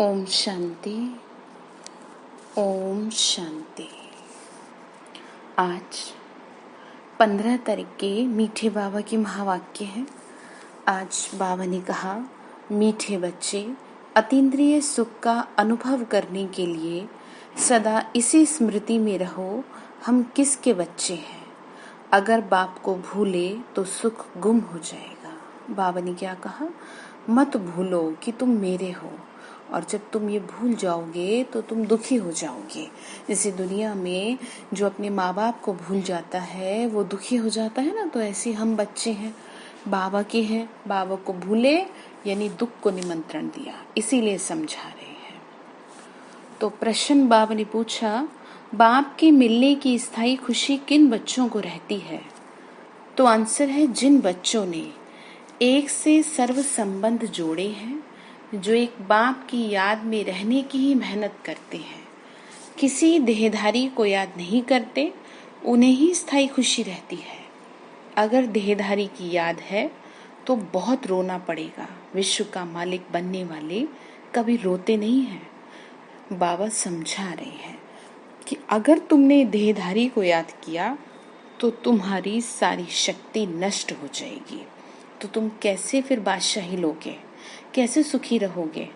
ओम शांति। ओम शांति। आज 15 तारीख के मीठे बाबा के महावाक्य हैं। आज बाबा ने कहा, मीठे बच्चे, अतीन्द्रिय सुख का अनुभव करने के लिए सदा इसी स्मृति में रहो, हम किसके बच्चे हैं। अगर बाप को भूले तो सुख गुम हो जाएगा। बाबा ने क्या कहा, मत भूलो कि तुम मेरे हो, और जब तुम ये भूल जाओगे तो तुम दुखी हो जाओगे। जैसे दुनिया में जो अपने माँ बाप को भूल जाता है वो दुखी हो जाता है ना, तो ऐसे हम बच्चे हैं, बाबा के हैं। बाबा को भूले यानी दुख को निमंत्रण दिया, इसीलिए समझा रहे हैं। तो प्रश्न बाबा ने पूछा, बाप के मिलने की स्थायी खुशी किन बच्चों को रहती है? तो आंसर है, जिन बच्चों ने एक से सर्व संबंध जोड़े हैं, जो एक बाप की याद में रहने की ही मेहनत करते हैं, किसी देहधारी को याद नहीं करते, उन्हें ही स्थायी खुशी रहती है। अगर देहधारी की याद है तो बहुत रोना पड़ेगा। विश्व का मालिक बनने वाले कभी रोते नहीं हैं। बाबा समझा रहे हैं कि अगर तुमने देहधारी को याद किया तो तुम्हारी सारी शक्ति नष्ट हो जाएगी, तो तुम कैसे फिर बादशाही लोगे, कैसे सुखी रहोगे?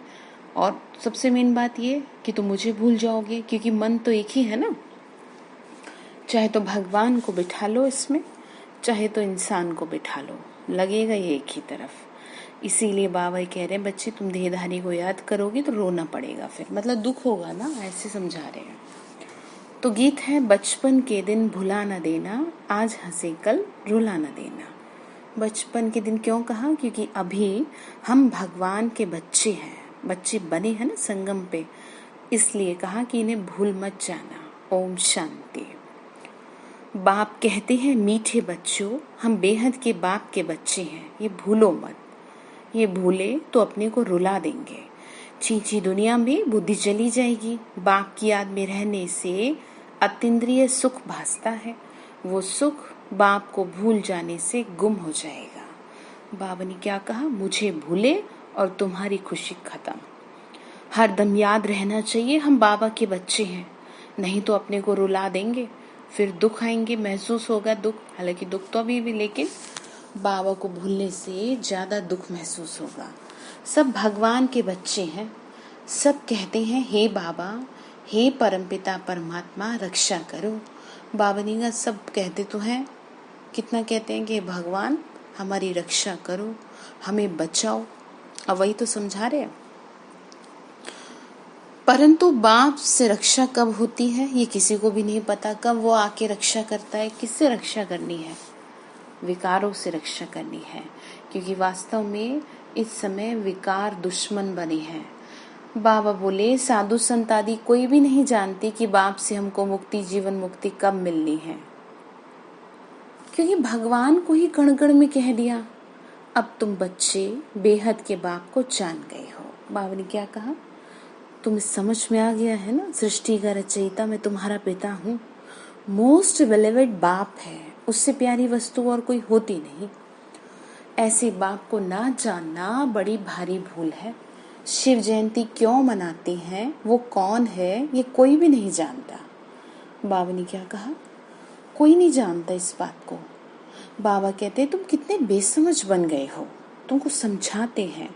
और सबसे मेन बात ये कि तुम मुझे भूल जाओगे, क्योंकि मन तो एक ही है ना। चाहे तो भगवान को बिठा लो इसमें, चाहे तो इंसान को बिठा लो, लगेगा ये एक ही तरफ। इसीलिए बाबा कह रहे हैं, बच्चे तुम देहधारी को याद करोगे तो रोना पड़ेगा, फिर मतलब दुख होगा ना, ऐसे समझा रहे हैं। तो गीत है, बचपन के दिन भुला न देना, आज हंसे कल रुला न देना। बचपन के दिन क्यों कहा? क्योंकि अभी हम भगवान के बच्चे हैं, बच्चे बने हैं ना संगम पे, इसलिए कहा कि इन्हें भूल मत जाना। ओम शांति। बाप कहते हैं, मीठे बच्चों, हम बेहद के बाप के बच्चे हैं, ये भूलो मत। ये भूले तो अपने को रुला देंगे। चींची दुनिया में बुद्धि चली जाएगी। बाप की याद में रहने से अतीन्द्रिय सुख भासता है, वो सुख बाप को भूल जाने से गुम हो जाएगा। बाबा ने क्या कहा, मुझे भूले और तुम्हारी खुशी खत्म। हर दम याद रहना चाहिए, हम बाबा के बच्चे हैं, नहीं तो अपने को रुला देंगे, फिर दुख आएंगे, महसूस होगा दुख। हालांकि दुख तो अभी भी, लेकिन बाबा को भूलने से ज्यादा दुख महसूस होगा। सब भगवान के बच्चे हैं, सब कहते हैं, हे बाबा, हे परमपिता परमात्मा, रक्षा करो। बाबा ने कहा, सब कहते तो हैं, कितना कहते हैं कि भगवान हमारी रक्षा करो, हमें बचाओ। अब वही तो समझा रहे हैं। परंतु बाप से रक्षा कब होती है ये किसी को भी नहीं पता। कब वो आके रक्षा करता है? किससे रक्षा करनी है? विकारों से रक्षा करनी है, क्योंकि वास्तव में इस समय विकार दुश्मन बने हैं। बाबा बोले, साधु संत आदि कोई भी नहीं जानती कि बाप से हमको मुक्ति, जीवन मुक्ति कब मिलनी है, क्योंकि भगवान को ही कण कण में कह दिया। अब तुम बच्चे बेहद के बाप को जान गए हो। बाबा ने क्या कहा, तुम्हें समझ में आ गया है ना, सृष्टि का रचयिता मैं तुम्हारा पिता हूँ। मोस्ट बेलिवेड बाप है, उससे प्यारी वस्तु और कोई होती नहीं। ऐसे बाप को ना जानना बड़ी भारी भूल है। शिव जयंती क्यों मनाते हैं, वो कौन है, ये कोई भी नहीं जानता। बाबा ने क्या कहा, कोई नहीं जानता इस बात को। बाबा कहते हैं, तुम कितने बेसमझ बन गए हो, तुमको समझाते हैं।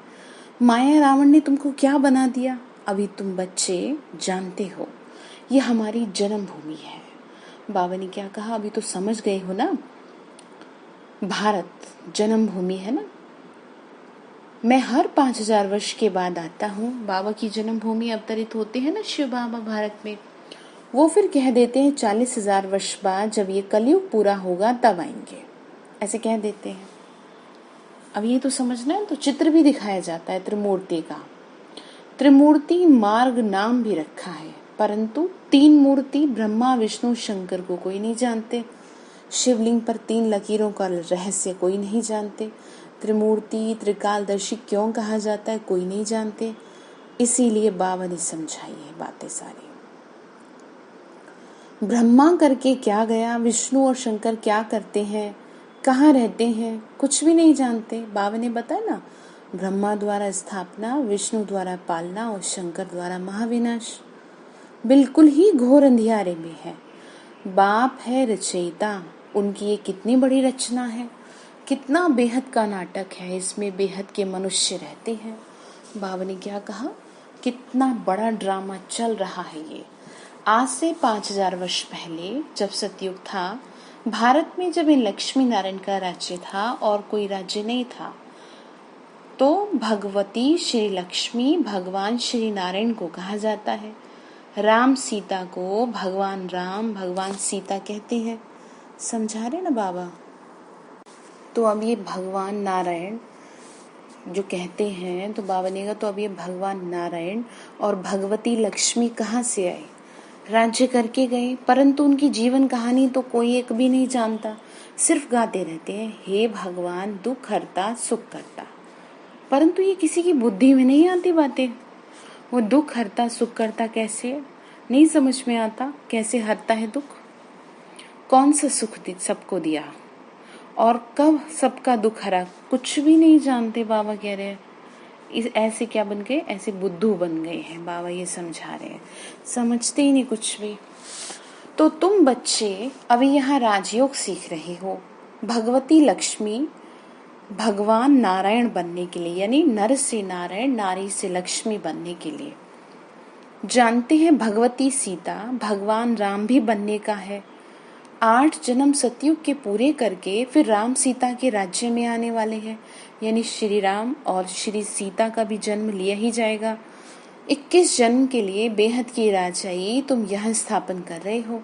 माया रावण ने तुमको क्या बना दिया, अभी तुम बच्चे जानते हो, ये हमारी जन्मभूमि है। बाबा ने क्या कहा, अभी तो समझ गए हो ना, भारत जन्मभूमि है ना। मैं हर 5000 वर्ष के बाद आता हूँ। बाबा की जन्मभूमि अवतरित होते हैं ना शिव बाबा भारत में, वो फिर कह देते हैं 40,000 वर्ष बाद जब ये कलयुग पूरा होगा तब आएंगे, ऐसे कह देते हैं। अब ये तो समझना है, तो चित्र भी दिखाया जाता है त्रिमूर्ति का। त्रिमूर्ति मार्ग नाम भी रखा है, परंतु 3 मूर्ति ब्रह्मा विष्णु शंकर को कोई नहीं जानते। शिवलिंग पर 3 लकीरों का रहस्य कोई नहीं जानते। त्रिमूर्ति त्रिकालदर्शी क्यों कहा जाता है, कोई नहीं जानते। इसीलिए बाबा ने समझाई है बातें सारी। ब्रह्मा करके क्या गया, विष्णु और शंकर क्या करते हैं, कहाँ रहते हैं, कुछ भी नहीं जानते। बाबा ने बताया ना, ब्रह्मा द्वारा स्थापना, विष्णु द्वारा पालना और शंकर द्वारा महाविनाश। बिल्कुल ही घोर अंधियारे में है। बाप है रचयिता, उनकी ये कितनी बड़ी रचना है, कितना बेहद का नाटक है, इसमें बेहद के मनुष्य रहते हैं। बाबा ने क्या कहा, कितना बड़ा ड्रामा चल रहा है ये। आज से 5000 वर्ष पहले जब सतयुग था, भारत में जब इन लक्ष्मी नारायण का राज्य था और कोई राज्य नहीं था, तो भगवती श्री लक्ष्मी भगवान श्री नारायण को कहा जाता है। राम सीता को भगवान राम भगवान सीता कहते हैं। समझा रहे ना बाबा। तो अब ये भगवान नारायण जो कहते हैं, तो बाबा ने कहा तो अब ये भगवान नारायण और भगवती लक्ष्मी कहाँ से आए? राज्य करके गए, परंतु उनकी जीवन कहानी तो कोई एक भी नहीं जानता। सिर्फ गाते रहते हैं, हे भगवान दुख हरता सुख करता, परंतु ये किसी की बुद्धि में नहीं आती बातें। वो दुख हरता सुख करता कैसे, नहीं समझ में आता। कैसे हरता है दुख, कौन सा सुख सबको दिया और कब सबका दुख हरा, कुछ भी नहीं जानते। बाबा कह रहे हैं ऐसे क्या बन गए, ऐसे बुद्धू बन गए हैं। बाबा ये समझा रहे हैं, समझते ही नहीं कुछ भी। तो तुम बच्चे अभी यहाँ राजयोग सीख रहे हो, भगवती लक्ष्मी भगवान नारायण बनने के लिए, यानी नर से नारायण नारी से लक्ष्मी बनने के लिए। जानते हैं भगवती सीता भगवान राम भी बनने का है। 8 जन्म सतयुग के पूरे करके फिर राम सीता के राज्य में आने वाले हैं, यानी श्री राम और श्री सीता का भी जन्म लिया ही जाएगा। 21 जन्म के लिए बेहद की राजाई तुम यह स्थापन कर रहे हो।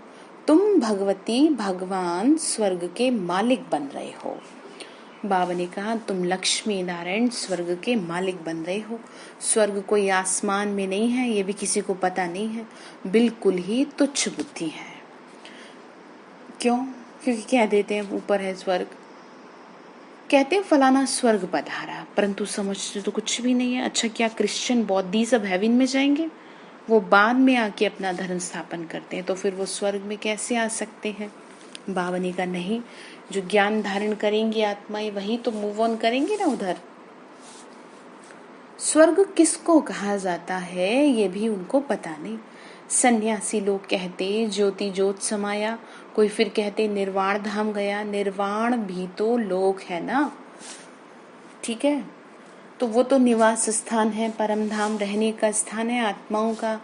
तुम भगवती भगवान स्वर्ग के मालिक बन रहे हो। बाबा ने कहा तुम लक्ष्मी नारायण स्वर्ग के मालिक बन रहे हो। स्वर्ग कोई आसमान में नहीं है, ये भी किसी को पता नहीं है, बिल्कुल ही तुच्छ बुद्धि है। क्यों? क्योंकि कह देते हैं ऊपर है स्वर्ग, कहते हैं फलाना स्वर्ग पधारा, परंतु समझते तो कुछ भी नहीं है। अच्छा, क्या क्रिश्चियन बौद्धी सब हेवन में जाएंगे? वो बाद में आके अपना धर्म स्थापन करते हैं, तो फिर वो स्वर्ग में कैसे आ सकते हैं? बाबा ने कहा नहीं, जो ज्ञान धारण करेंगे आत्माएं वही तो मूव ऑन करेंगे ना उधर। स्वर्ग किसको कहा जाता है ये भी उनको पता नहीं। सन्यासी लोग कहते ज्योति ज्योत समाया, कोई फिर कहते निर्वाण धाम गया। निर्वाण भी तो लोक है ना, ठीक है, तो वो तो निवास स्थान है, परम धाम रहने का स्थान है आत्माओं का।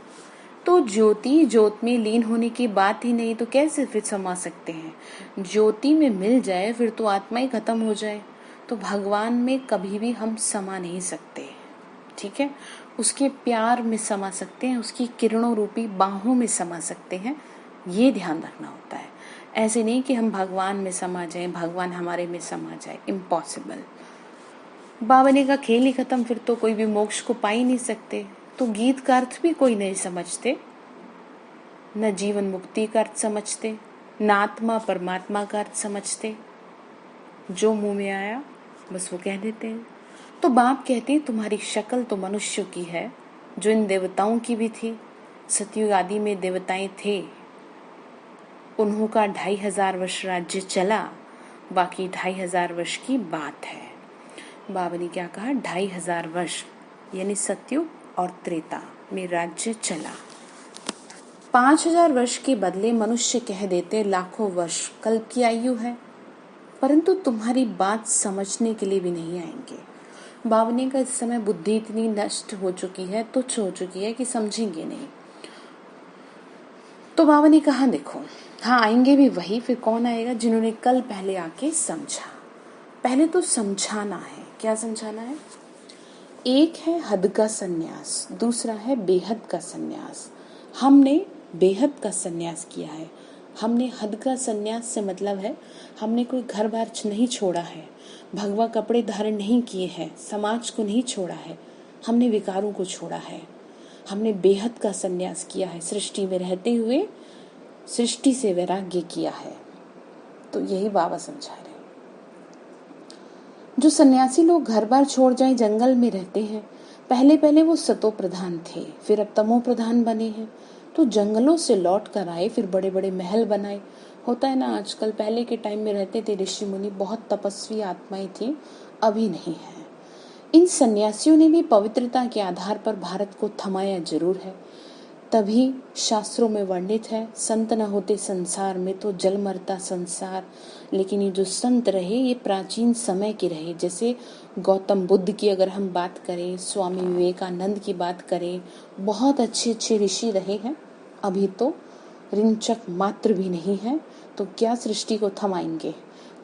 तो ज्योति ज्योत में लीन होने की बात ही नहीं, तो कैसे फिर समा सकते हैं? ज्योति में मिल जाए फिर तो आत्मा ही खत्म हो जाए, तो भगवान में कभी भी हम समा नहीं सकते, ठीक है। उसके प्यार में समा सकते हैं, उसकी किरणों रूपी बाहों में समा सकते हैं, ये ध्यान रखना होता है। ऐसे नहीं कि हम भगवान में समा जाए, भगवान हमारे में समा जाए, इम्पॉसिबल। बाबा ने कहा खेल ही खत्म, फिर तो कोई भी मोक्ष को पा ही नहीं सकते। तो गीत का अर्थ भी कोई नहीं समझते, न जीवन मुक्ति का अर्थ समझते, न आत्मा परमात्मा का अर्थ समझते, जो मुंह में आया बस वो कह देते हैं। तो बाप कहते हैं तुम्हारी शक्ल तो मनुष्यों की है, जो इन देवताओं की भी थी। सतयुग आदि में देवताएं थे, उन्हों का 2500 वर्ष राज्य चला, बाकी 2500 वर्ष की बात है। बाबा ने क्या कहा, 2500 वर्ष यानी सतयुग और त्रेता में राज्य चला। 5000 वर्ष के बदले मनुष्य कह देते लाखों वर्ष कल्प की आयु है, परंतु तुम्हारी बात समझने के लिए भी नहीं आएंगे। बाबा ने कहा इस समय बुद्धि इतनी नष्ट हो चुकी है, तुच्छ हो चुकी है कि समझेंगे नहीं। तो बाबा ने कहा देखो, हाँ आएंगे भी वही, फिर कौन आएगा? जिन्होंने कल पहले आके समझा। पहले तो समझाना है। क्या समझाना है? एक है हद का सन्यास, दूसरा है बेहद का सन्यास। हमने बेहद का सन्यास किया है। हमने हद का सन्यास से मतलब है हमने कोई घर बार नहीं छोड़ा है, भगवा कपड़े धारण नहीं किए हैं, समाज को नहीं छोड़ा है, हमने विकारों को छोड़ा है। हमने बेहद का सन्यास किया है, सृष्टि में रहते हुए सृष्टि से वैराग्य किया है। तो यही बाबा समझा रहे। जो सन्यासी लोग घर बार छोड़ जाएं, जंगल में रहते हैं, पहले पहले वो सतो प्रधान थे, फिर अब तमो प्रधान बने हैं। तो जंगलों से लौट कर आए, फिर बड़े बड़े महल बनाए। होता है ना आजकल, पहले के टाइम में रहते थे ऋषि मुनि, बहुत तपस्वी आत्माएं थी, अभी नहीं है। इन सन्यासियों ने भी पवित्रता के आधार पर भारत को थमाया जरूर है। तभी शास्त्रों में वर्णित है, संत न होते संसार में तो जल मरता संसार। लेकिन ये जो संत रहे ये प्राचीन समय के रहे। जैसे गौतम बुद्ध की अगर हम बात करें, स्वामी विवेकानंद की बात करें, बहुत अच्छे अच्छे ऋषि रहे हैं। अभी तो ऋणचक मात्र भी नहीं है, तो क्या सृष्टि को थमाएंगे।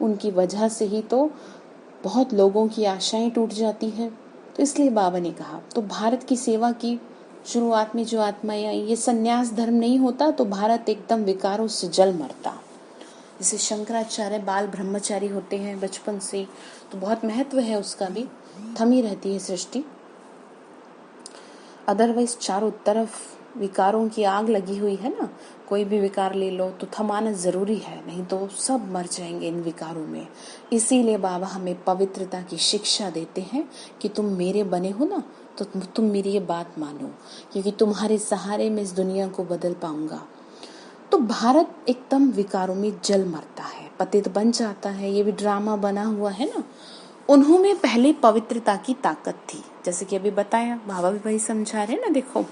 उनकी वजह से ही तो बहुत लोगों की आशाएं टूट जाती हैं। तो इसलिए बाबा ने कहा, तो भारत की सेवा की शुरुआत में जो आत्माएं आई, ये संन्यास धर्म नहीं होता तो भारत एकदम विकारों से जल मरता। जैसे शंकराचार्य बाल ब्रह्मचारी होते हैं बचपन से, तो बहुत महत्व है उसका भी, थमी रहती है सृष्टि। अदरवाइज चारों तरफ विकारों की आग लगी हुई है ना, कोई भी विकार ले लो तो थमाना जरूरी है, नहीं तो सब मर जाएंगे इन विकारों में। इसीलिए बाबा हमें पवित्रता की शिक्षा देते हैं कि तुम मेरे बने हो ना, तो तुम मेरी ये बात मानो, क्योंकि तुम्हारे सहारे मैं इस दुनिया को बदल पाऊंगा। तो भारत एकदम विकारों में जल मरता है, पतित बन जाता है। ये भी ड्रामा बना हुआ है ना। उन्होंने पहले पवित्रता की ताकत थी, जैसे कि अभी बताया, बाबा भी वही समझा रहे ना, देखो,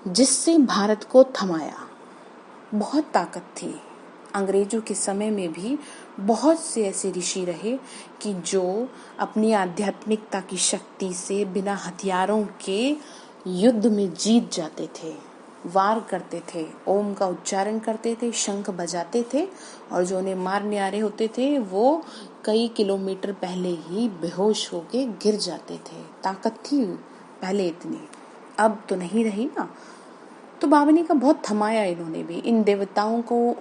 जिससे भारत को थमाया। बहुत ताकत थी। अंग्रेजों के समय में भी बहुत से ऐसे ऋषि रहे कि जो अपनी आध्यात्मिकता की शक्ति से बिना हथियारों के युद्ध में जीत जाते थे, वार करते थे, ओम का उच्चारण करते थे, शंख बजाते थे, और जो उन्हें मारने आ रहे होते थे वो कई किलोमीटर पहले ही बेहोश होके गिर जाते थे। ताकत थी पहले इतनी, अब तो नहीं रही ना। तो बाबा ने का बहुत थमाया इन्होंने भी इन देवताओं को।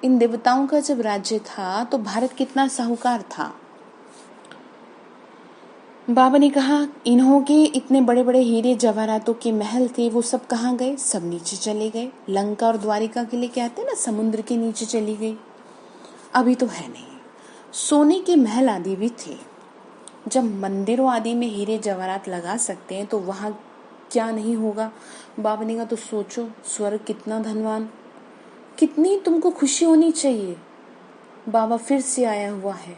इन देवताओं का जब राज्य था तो भारत कितना साहूकार था। बाबा ने कहा, इन्हों के इतने बड़े बड़े हीरे जवाहरातों के महल थे, वो सब कहाँ गए? सब नीचे चले गए। लंका और द्वारिका के लिए कहते हैं ना, समुद्र के नीचे चली गई। अभी तो है नहीं। सोने के महल आदि भी थे। जब मंदिरों आदि में हीरे जवाहरात लगा सकते हैं तो वहां क्या नहीं होगा। बाबा ने कहा, तो सोचो स्वर्ग कितना धनवान, कितनी तुमको खुशी होनी चाहिए। बाबा फिर से आया हुआ है।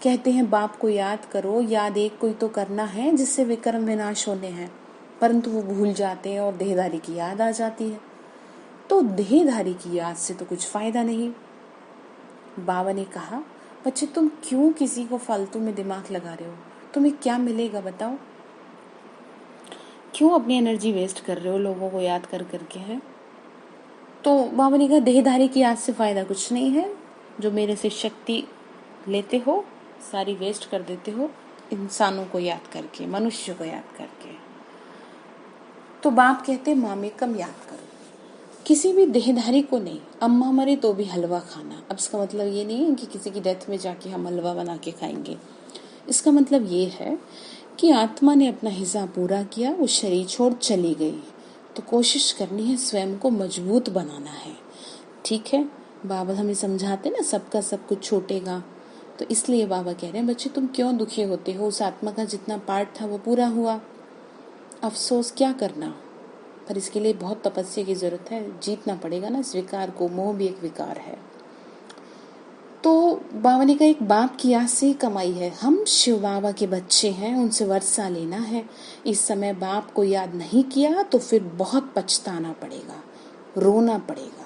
कहते हैं बाप को याद करो, याद एक कोई तो करना है जिससे विक्रम विनाश होने हैं, परंतु वो भूल जाते हैं और देहधारी की याद आ जाती है। तो देहधारी की याद से तो कुछ फायदा नहीं। बाबा ने कहा, बच्चे तुम क्यों किसी को फालतू में दिमाग लगा रहे हो? तुम्हें क्या मिलेगा बताओ? क्यों अपनी एनर्जी वेस्ट कर रहे हो लोगों को याद कर करके? है तो बाबा ने कहा, देहधारी की याद से फायदा कुछ नहीं है। जो मेरे से शक्ति लेते हो सारी वेस्ट कर देते हो इंसानों को याद करके, मनुष्य को याद करके। तो बाप कहते मामे कम याद करो, किसी भी देहधारी को नहीं। अम्मा मरे तो भी हलवा खाना। अब इसका मतलब ये नहीं है कि किसी की डेथ में जाके हम हलवा बना के खाएंगे। इसका मतलब ये है कि आत्मा ने अपना हिस्सा पूरा किया, वो शरीर छोड़ चली गई, तो कोशिश करनी है स्वयं को मजबूत बनाना है। ठीक है, बाबा हमें समझाते ना, सबका सब कुछ छूटेगा। तो इसलिए बाबा कह रहे हैं, बच्चे तुम क्यों दुखी होते हो? उस आत्मा का जितना पार्ट था वो पूरा हुआ, अफसोस क्या करना। पर इसके लिए बहुत तपस्या की जरूरत है, जीतना पड़ेगा ना इस विकार को। मोह भी एक विकार है। तो बाबा ने कहा, एक बाप की आस से कमाई है। हम शिव बाबा के बच्चे हैं, उनसे वर्षा लेना है। इस समय बाप को याद नहीं किया तो फिर बहुत पछताना पड़ेगा, रोना पड़ेगा।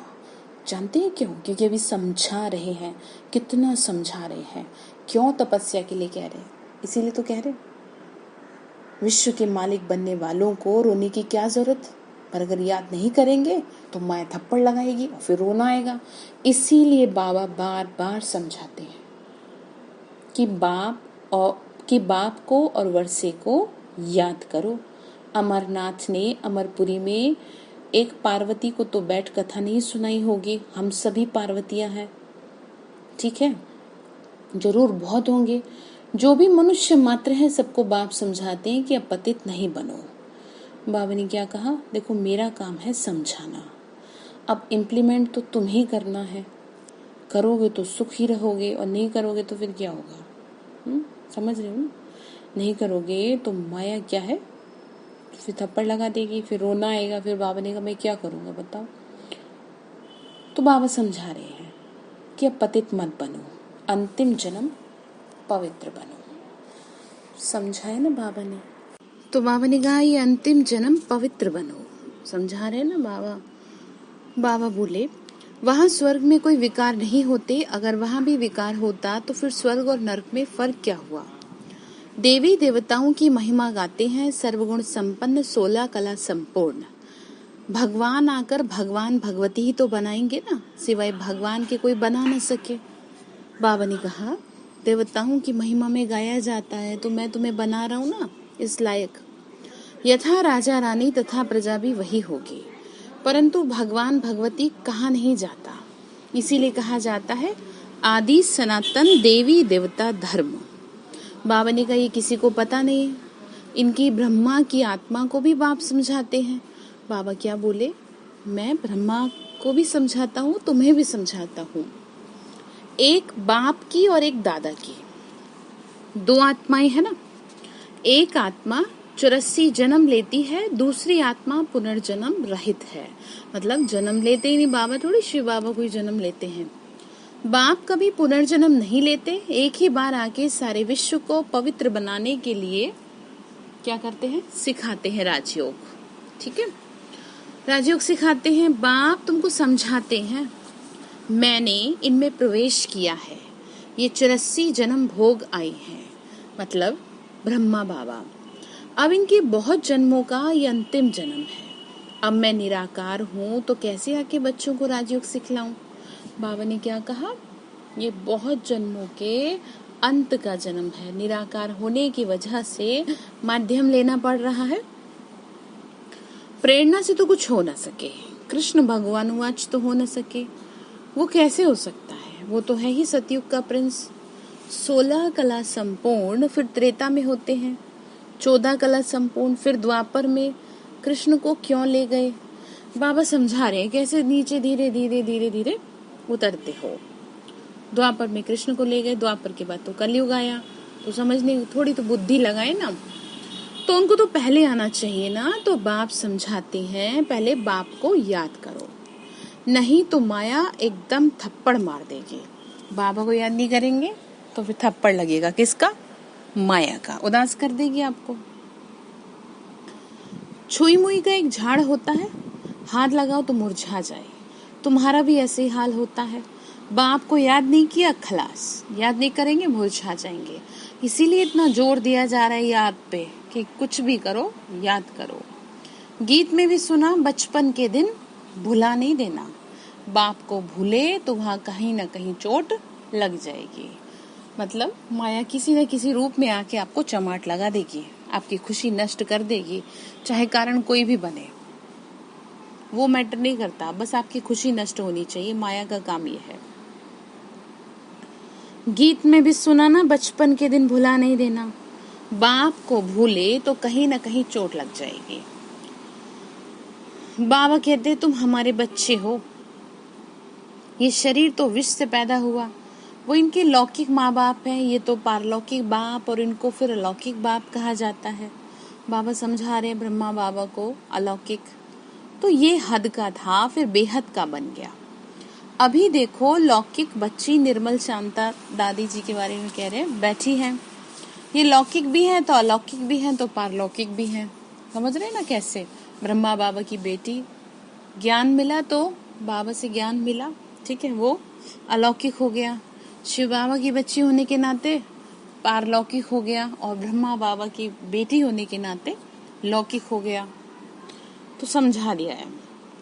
जानते हैं क्यों? क्योंकि अभी समझा रहे हैं। कितना समझा रहे हैं, क्यों तपस्या के लिए कह रहे हैं, इसीलिए तो कह रहे। विश्व के मालिक बनने वालों को रोने की क्या जरूरत? पर अगर याद नहीं करेंगे तो माया थप्पड़ लगाएगी और फिर रोना आएगा। इसीलिए बाबा बार बार समझाते हैं कि बाप को और वर्षे को याद करो। अमरनाथ ने अमरपुरी में एक पार्वती को तो बैठ कथा नहीं सुनाई होगी। हम सभी पार्वतियां हैं, ठीक है, जरूर बहुत होंगे। जो भी मनुष्य मात्र है सबको बाप समझाते हैं कि अब पतित नहीं बनो। बाबा ने क्या कहा, देखो मेरा काम है समझाना, अब इम्प्लीमेंट तो तुम ही करना है। करोगे तो सुख ही रहोगे, और नहीं करोगे तो फिर क्या होगा? समझ रहे हो ना? नहीं करोगे तो माया क्या है, फिर थप्पड़ लगा देगी, फिर रोना आएगा। फिर बाबा ने कहा, मैं क्या करूँगा बताओ? तो बाबा समझा रहे हैं कि अब पतित मत बनो, अंतिम जन्म पवित्र बनो। समझा है ना बाबा ने। तो बाबा ने कहा ये अंतिम जन्म पवित्र बनो, समझा रहे ना बाबा। बाबा बोले वहाँ स्वर्ग में कोई विकार नहीं होते, अगर वहाँ भी विकार होता तो फिर स्वर्ग और नरक में फर्क क्या हुआ। देवी देवताओं की महिमा गाते हैं, सर्वगुण संपन्न 16 कला संपूर्ण। भगवान आकर भगवान भगवती ही तो बनाएंगे ना, सिवाय भगवान के कोई बना न सके। बाबा ने कहा देवताओं की महिमा में गाया जाता है तो मैं तुम्हें बना रहा हूँ ना इस लायक। यथा राजा रानी तथा प्रजा भी वही होगी, परंतु भगवान भगवती कहा नहीं जाता, इसीलिए कहा जाता है आदि सनातन देवी देवता धर्म। बाबा ने कहा ये किसी को पता नहीं है, इनकी ब्रह्मा की आत्मा को भी बाप समझाते हैं। बाबा क्या बोले, मैं ब्रह्मा को भी समझाता हूँ, तुम्हें भी समझाता हूँ। एक बाप की और एक दादा की 2 आत्माएं है ना। एक आत्मा 84 जन्म लेती है, दूसरी आत्मा पुनर्जन्म रहित है। मतलब जन्म लेते ही नहीं, बाबा थोड़ी शिव बाबा कोई जन्म लेते हैं। बाप कभी पुनर्जन्म नहीं लेते, एक ही बार आके सारे विश्व को पवित्र बनाने के लिए क्या करते हैं, सिखाते हैं राजयोग। ठीक है, राजयोग सिखाते हैं। बाप तुमको समझाते हैं मैंने इनमें प्रवेश किया है, ये 84 जन्म भोग आए हैं, मतलब ब्रह्मा बाबा। अब इनके बहुत जन्मों का ये अंतिम जन्म है। अब मैं निराकार हूँ तो कैसे आके बच्चों को राजयोग सिखलाऊं। बाबा ने क्या कहा, ये बहुत जन्मों के अंत का जन्म है, निराकार होने की वजह से माध्यम लेना पड़ रहा है। प्रेरणा से तो कुछ हो न सके, कृष्ण भगवान वाच तो हो न सके, वो कैसे हो सकता है, वो तो है ही सतयुग का प्रिंस। 16 कला संपूर्ण फिर त्रेता में होते हैं, 14 कला संपूर्ण फिर द्वापर में। कृष्ण को क्यों ले गए, बाबा समझा रहे हैं कैसे नीचे धीरे धीरे धीरे धीरे उतरते हो। द्वापर में कृष्ण को ले गए, द्वापर के बाद तो कलयुग आया, तो समझने थोड़ी तो बुद्धि लगाए ना, तो उनको तो पहले आना चाहिए ना। तो बाप समझाते हैं पहले बाप को याद करो, नहीं तो माया एकदम थप्पड़ मार देगी। बाबा को याद नहीं करेंगे तो फिर थप्पड़ लगेगा, किसका, माया का, उदास कर देगी आपको। छुई मुई का एक झाड़ होता है, हाथ लगाओ तो मुरझा जाए, तुम्हारा भी ऐसे ही हाल होता है। बाप को याद नहीं किया, खलास, याद नहीं करेंगे मुरझा जाएंगे। इसीलिए इतना जोर दिया जा रहा है याद पे कि कुछ भी करो याद करो। गीत में भी सुना, बचपन के दिन भुला नहीं देना, बाप को भूले तो वहां कहीं ना कहीं चोट लग जाएगी। मतलब माया किसी न किसी रूप में आके आपको चमाट लगा देगी, आपकी खुशी नष्ट कर देगी, चाहे कारण कोई भी बने, वो मैटर नहीं करता, बस आपकी खुशी नष्ट होनी चाहिए, माया का काम ये है। गीत में भी सुना ना, बचपन के दिन भुला नहीं देना, बाप को भूले तो कहीं ना कहीं चोट लग जाएगी। बाबा कहते तुम हमारे बच्चे हो, ये शरीर तो विष से पैदा हुआ, वो इनके लौकिक माँ बाप हैं, ये तो पारलौकिक बाप और इनको फिर अलौकिक बाप कहा जाता है। बाबा समझा रहे ब्रह्मा बाबा को अलौकिक, तो ये हद का था फिर बेहद का बन गया। अभी देखो लौकिक बच्ची निर्मल शांता दादी जी के बारे में कह रहे हैं, बैठी हैं, ये लौकिक भी है तो अलौकिक भी है तो पारलौकिक भी है। समझ रहे ना कैसे, ब्रह्मा बाबा की बेटी, ज्ञान मिला तो बाबा से ज्ञान मिला, ठीक है, वो अलौकिक हो गया। शिव बाबा की बच्ची होने के नाते पारलौकिक हो गया और ब्रह्मा बाबा की बेटी होने के नाते लौकिक हो गया। तो समझा दिया है।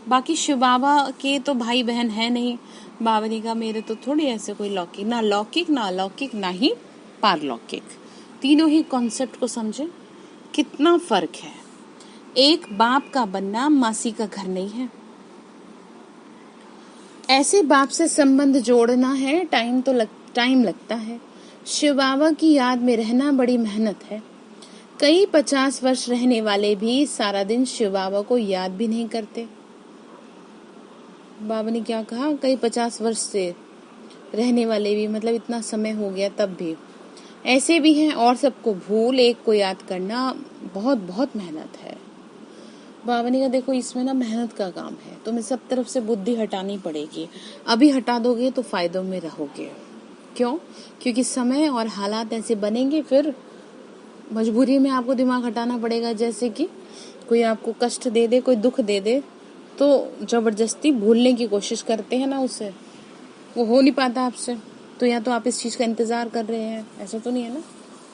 बाकी शिव बाबा के तो भाई बहन है नहीं, बाबा ने कहा मेरे तो थोड़ी ऐसे कोई लौकिक, ना लौकिक ना अलौकिक ना ही पारलौकिक, तीनों ही कॉन्सेप्ट को समझे कितना फर्क है। एक बाप का बनना मासी का घर नहीं है, ऐसे बाप से संबंध जोड़ना है, टाइम लगता है। शिव बाबा की याद में रहना बड़ी मेहनत है। कई 50 वर्ष रहने वाले भी सारा दिन शिव बाबा को याद भी नहीं करते। बाबा ने क्या कहा, कई 50 वर्ष से रहने वाले भी, मतलब इतना समय हो गया तब भी ऐसे भी हैं, और सबको भूल एक को याद करना बहुत बहुत मेहनत है। बाबा ने कहा देखो इसमें ना मेहनत का काम है, तुम्हें सब तरफ से बुद्धि हटानी पड़ेगी, अभी हटा दोगे तो फायदों में रहोगे। क्यों? क्योंकि समय और हालात ऐसे बनेंगे फिर मजबूरी में आपको दिमाग हटाना पड़ेगा। जैसे कि कोई आपको कष्ट दे दे, कोई दुख दे दे, तो जबरदस्ती भूलने की कोशिश करते हैं ना, उसे वो हो नहीं पाता आपसे। तो या तो आप इस चीज का इंतजार कर रहे हैं, ऐसा तो नहीं है ना।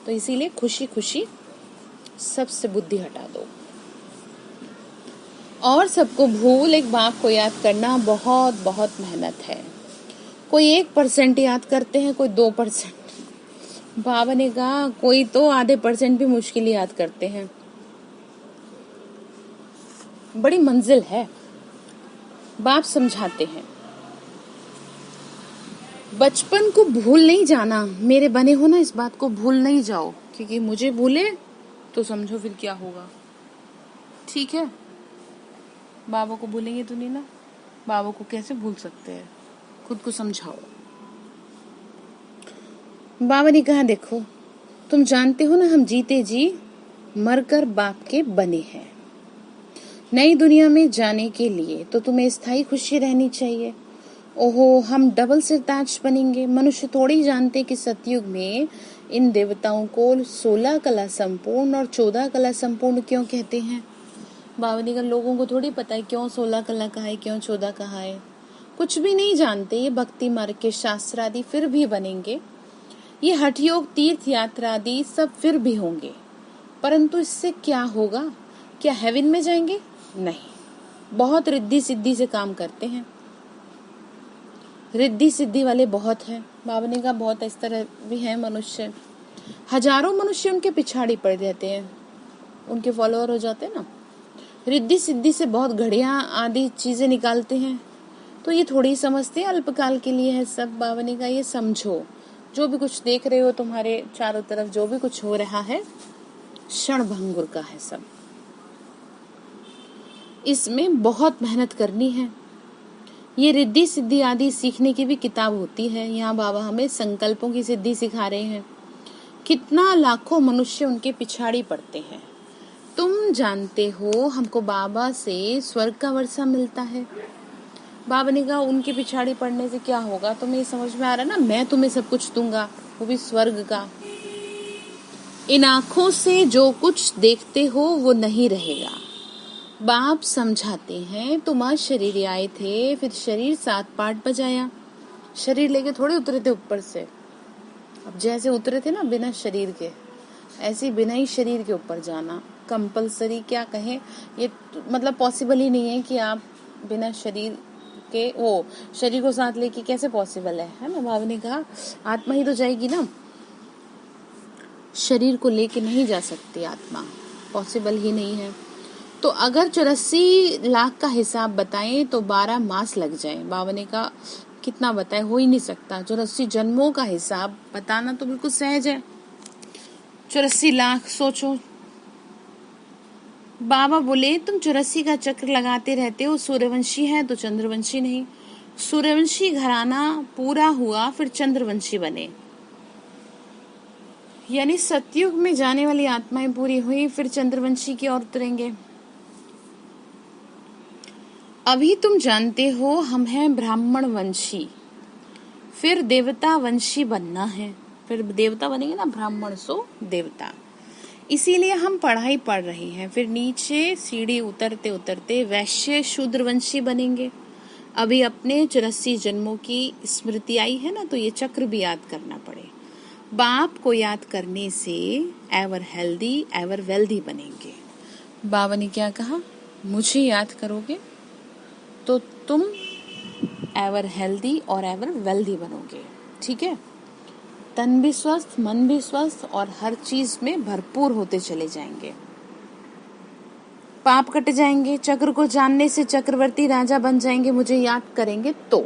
तो इसीलिए खुशी खुशी सबसे बुद्धि हटा दो और सबको भूल एक बाप को याद करना बहुत बहुत मेहनत है। कोई 1% याद करते हैं, कोई 2%। बाबा ने कहा कोई तो आधे % भी मुश्किल याद करते हैं। बड़ी मंजिल है। बाप समझाते हैं, बचपन को भूल नहीं जाना। मेरे बने हो ना, इस बात को भूल नहीं जाओ, क्योंकि मुझे भूले तो समझो फिर क्या होगा। ठीक है, बाबा को भूलेंगे तो नहीं ना। बाबा को कैसे भूल सकते हैं, खुद को समझाओ। बाबा ने कहा देखो, तुम जानते हो ना, हम जीते जी मरकर बाप के बने हैं। नई दुनिया में जाने के लिए तो तुम्हें स्थायी खुशी रहनी चाहिए। ओहो, हम डबल सिरताज बनेंगे। मनुष्य थोड़ी जानते कि सतयुग में इन देवताओं को 16 कला संपूर्ण और 14 कला संपूर्ण क्यों कहते हैं। बावनी का लोगों को थोड़ी पता है क्यों 16 कला कहा है, क्यों 14 कहा है। कुछ भी नहीं जानते। ये भक्ति मार्ग के शास्त्र आदि फिर भी बनेंगे, ये हठ योग, तीर्थ यात्रा आदि सब फिर भी होंगे, परंतु इससे क्या होगा? क्या हेवन में जाएंगे? नहीं। बहुत रिद्धि सिद्धि से काम करते हैं, रिद्धि सिद्धि वाले बहुत हैं। बाबा ने कहा बहुत इस तरह भी हैं मनुष्य। हजारों मनुष्य उनके पिछाड़ी पड़ जाते हैं, उनके फॉलोअर हो जाते हैं ना। रिद्धि सिद्धि से बहुत घड़ियां आदि चीजें निकालते हैं, तो ये थोड़ी समझते हैं अल्पकाल के लिए है सब। बाबा ने कहा ये समझो, जो भी कुछ देख रहे हो तुम्हारे चारों तरफ, जो भी कुछ हो रहा है क्षण भंगुर का है सब। इसमें बहुत मेहनत करनी है। ये रिद्धि सिद्धि आदि सीखने की भी किताब होती है। यहाँ बाबा हमें संकल्पों की सिद्धि सिखा रहे हैं। कितना लाखों मनुष्य उनके पिछाड़ी पड़ते हैं। तुम जानते हो हमको बाबा से स्वर्ग का वर्षा मिलता है। बाबा ने कहा उनके पिछाड़ी पड़ने से क्या होगा? तुम्हें समझ में आ रहा है ना, मैं तुम्हें सब कुछ दूंगा, वो भी स्वर्ग का। इन आँखों से जो कुछ देखते हो वो नहीं रहेगा। बाप समझाते हैं, तुम आज शरीर आए थे, फिर शरीर 7 पार्ट बजाया। शरीर लेके थोड़े उतरे थे ऊपर से। अब जैसे उतरे थे ना बिना शरीर के, ऐसे बिना ही शरीर के ऊपर जाना कंपलसरी क्या कहें, ये मतलब पॉसिबल ही नहीं है कि आप बिना शरीर के, वो शरीर को साथ लेके कैसे पॉसिबल है ना। बाबा ने कहा आत्मा ही तो जाएगी ना, शरीर को लेके नहीं जा सकती आत्मा, पॉसिबल ही नहीं है। तो अगर 84 लाख का हिसाब बताएं तो 12 मास लग जाए। बाबा ने कहा कितना बताए, हो ही नहीं सकता। 84 जन्मों का हिसाब बताना तो बिल्कुल सहज है। 84 लाख सोचो। बाबा बोले तुम 84 का चक्र लगाते रहते हो, सूर्यवंशी है तो चंद्रवंशी नहीं। सूर्यवंशी घराना पूरा हुआ फिर चंद्रवंशी बने, यानी सतयुग में जाने वाली आत्माएं पूरी हुई फिर चंद्रवंशी की ओर उतरेंगे। अभी तुम जानते हो हम हैं ब्राह्मण वंशी, फिर देवता वंशी बनना है, फिर देवता बनेंगे ना, ब्राह्मण सो देवता। इसीलिए हम पढ़ाई पढ़ रहे हैं, फिर नीचे सीढ़ी उतरते उतरते वैश्य शूद्र वंशी बनेंगे। अभी अपने 84 जन्मों की स्मृति आई है ना, तो ये चक्र भी याद करना पड़े। बाप को याद करने से एवर हेल्दी एवर वेल्दी बनेंगे। बाबा ने क्या कहा, मुझे याद करोगे तो तुम एवर हेल्दी और एवर वेल्दी बनोगे। ठीक है, तन भी स्वस्थ, मन भी स्वस्थ और हर चीज में भरपूर होते चले जाएंगे। पाप कट जाएंगे, चक्र को जानने से चक्रवर्ती राजा बन जाएंगे। मुझे याद करेंगे तो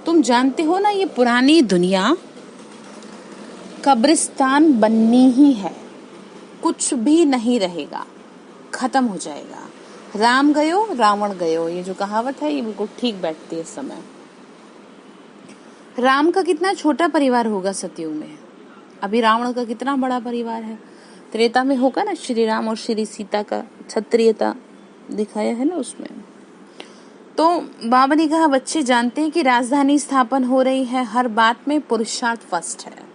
तुम जानते हो ना, ये पुरानी दुनिया कब्रिस्तान बननी ही है, कुछ भी नहीं रहेगा, खत्म हो जाएगा। राम गयो रावण गयो, ये जो कहावत है ये बिल्कुल ठीक बैठती है इस समय। राम का कितना छोटा परिवार होगा सतयुग में, अभी रावण का कितना बड़ा परिवार है। त्रेता में होगा ना श्री राम और श्री सीता का क्षत्रियता दिखाया है ना उसमें। तो बाबा ने कहा बच्चे जानते हैं कि राजधानी स्थापन हो रही है, हर बात में पुरुषार्थ फर्स्ट है।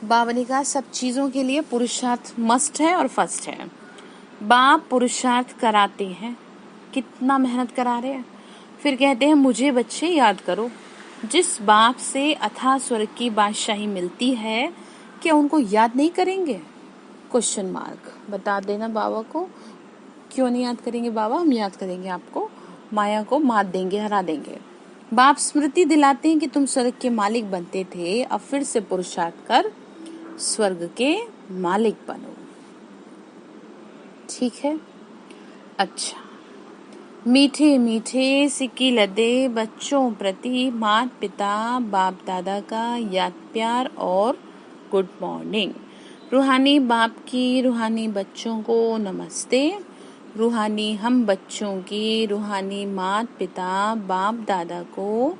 बाबा ने कहा सब चीजों के लिए पुरुषार्थ मस्ट है और फर्स्ट है। बाप पुरुषार्थ कराते हैं, कितना मेहनत करा रहे हैं। फिर कहते हैं मुझे बच्चे याद करो। जिस बाप से अथाह स्वर्ग की बादशाही मिलती है, क्या उनको याद नहीं करेंगे? Question mark. बता देना बाबा को, क्यों नहीं याद करेंगे बाबा? हम याद करेंगे आपको, माया को मात देंगे, हरा देंगे। बाप स्मृति दिलाते हैं कि तुम स्वर्ग के मालिक बनते थे, अब फिर से पुरुषार्थ कर स्वर्ग के मालिक बनो। ठीक है। अच्छा, मीठे मीठे सिक्की लदे बच्चों प्रति माता पिता बाप दादा का याद प्यार और गुड मॉर्निंग। रूहानी बाप की रूहानी बच्चों को नमस्ते। रूहानी हम बच्चों की रूहानी माता पिता बाप दादा को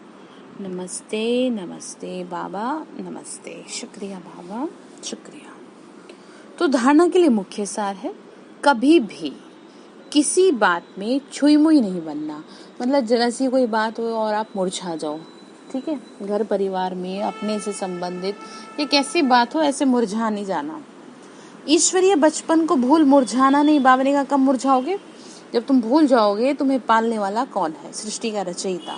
नमस्ते। नमस्ते बाबा, नमस्ते। शुक्रिया बाबा, शुक्रिया। तो धारणा के लिए मुख्य सार है, कभी भी किसी बात में छुई मुई नहीं बनना। मतलब जरा सी कोई बात हो और आप मुरझा जाओ, ठीक है। घर परिवार में अपने से संबंधित ये कैसी बात हो, ऐसे मुरझा नहीं जाना। ईश्वरीय बचपन को भूल मुरझाना नहीं। बाबा ने कहा कब मुरझाओगे? जब तुम भूल जाओगे तुम्हें पालने वाला कौन है, सृष्टि का रचयिता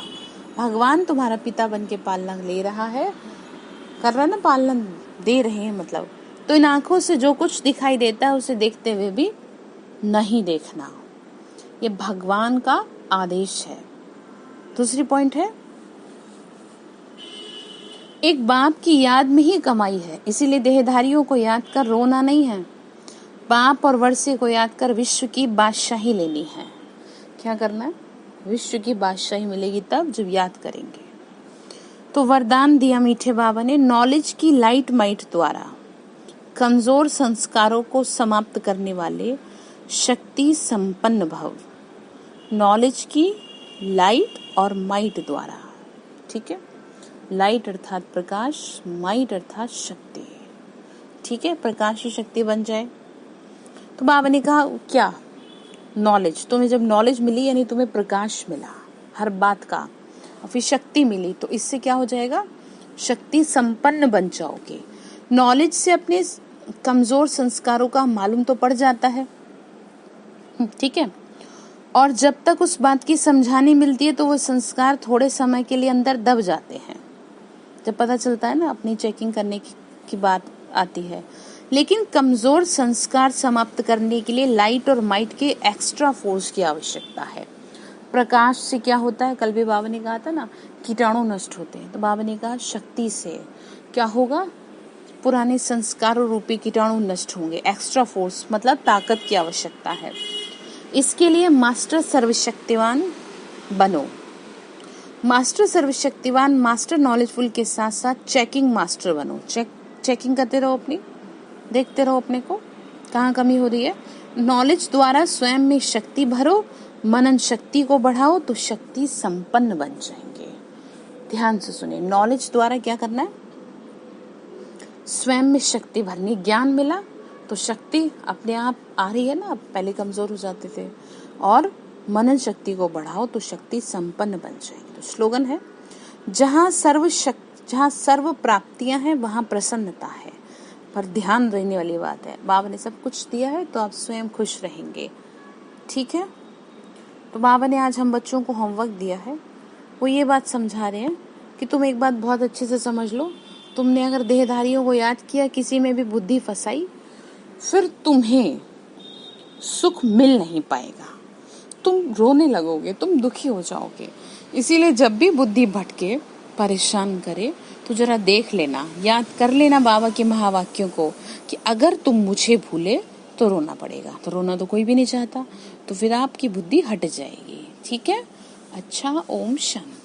भगवान तुम्हारा पिता बन के पालना ले रहा है, कर रहा है ना, पालना दे रहे हैं मतलब। तो इन आंखों से जो कुछ दिखाई देता है उसे देखते हुए भी नहीं देखना, ये भगवान का आदेश है। दूसरी पॉइंट है, एक बाप की याद में ही कमाई है, इसीलिए देहधारियों को याद कर रोना नहीं है। बाप और वर्षे को याद कर विश्व की बादशाही लेनी है। क्या करना है? विश्व की बादशाही मिलेगी तब जब याद करेंगे। तो वरदान दिया मीठे बाबा ने, नॉलेज की लाइट माइट द्वारा कमजोर संस्कारों को समाप्त करने वाले शक्ति संपन्न भव। नॉलेज की लाइट और माइट द्वारा, ठीक है। लाइट अर्थात प्रकाश, माइट अर्थात शक्ति, ठीक है। प्रकाश की शक्ति बन जाए। तो बाबा ने कहा क्या? नॉलेज, तुम्हें जब नॉलेज मिली यानी तुम्हें प्रकाश मिला हर बात का, और फिर शक्ति मिली, तो इससे क्या हो जाएगा? शक्ति संपन्न बन जाओगे। नॉलेज से अपने कमजोर संस्कारों का मालूम तो पड़ जाता है, ठीक है। और जब तक उस बात की समझानी मिलती है तो वो संस्कार थोड़े समय के लिए अंदर दब जाते हैं। जब पता चलता है ना, अपनी चेकिंग करने की बात आती है। लेकिन कमजोर संस्कार समाप्त करने के लिए लाइट और माइट के एक्स्ट्रा फोर्स की आवश्यकता है। प्रकाश से क्या होता है? कल भी बाबा ने कहा था ना, कीटाणु नष्ट होते हैं। तो बाबा ने कहा शक्ति से क्या होगा? पुराने संस्कारों रूपी कीटाणु नष्ट होंगे। एक्स्ट्रा फोर्स मतलब ताकत की आवश्यकता है। इसके लिए मास्टर सर्वशक्तिवान बनो। मास्टर सर्वशक्तिवान, मास्टर नॉलेजफुल के साथ साथ चेकिंग मास्टर बनो। चेकिंग करते रहो अपनी, देखते रहो अपने को कहाँ कमी हो रही है। नॉलेज द्वारा स्वयं में शक्ति भरो, मनन शक्ति को बढ़ाओ तो शक्ति संपन्न बन जाएंगे। ध्यान से सुनिए, नॉलेज द्वारा क्या करना है? स्वयं में शक्ति भरनी। ज्ञान मिला तो शक्ति अपने आप आ रही है ना, अब पहले कमजोर हो जाते थे। और मनन शक्ति को बढ़ाओ तो शक्ति संपन्न बन जाएगी। तो स्लोगन है, जहाँ सर्व प्राप्तियां हैं वहाँ प्रसन्नता है। पर ध्यान रहने वाली बात है, बाबा ने सब कुछ दिया है तो आप स्वयं खुश रहेंगे, ठीक है। तो बाबा ने आज हम बच्चों को होमवर्क दिया है, वो ये बात समझा रहे हैं कि तुम एक बात बहुत अच्छे से समझ लो, तुमने अगर देहधारियों को याद किया, किसी में भी बुद्धि फंसाई, फिर तुम्हें सुख मिल नहीं पाएगा, तुम रोने लगोगे, तुम दुखी हो जाओगे। इसीलिए जब भी बुद्धि भटके, परेशान करे, तो जरा देख लेना, याद कर लेना बाबा के महावाक्यों को कि अगर तुम मुझे भूले तो रोना पड़ेगा। तो रोना तो कोई भी नहीं चाहता, तो फिर आपकी बुद्धि हट जाएगी, ठीक है। अच्छा, ओम शांति।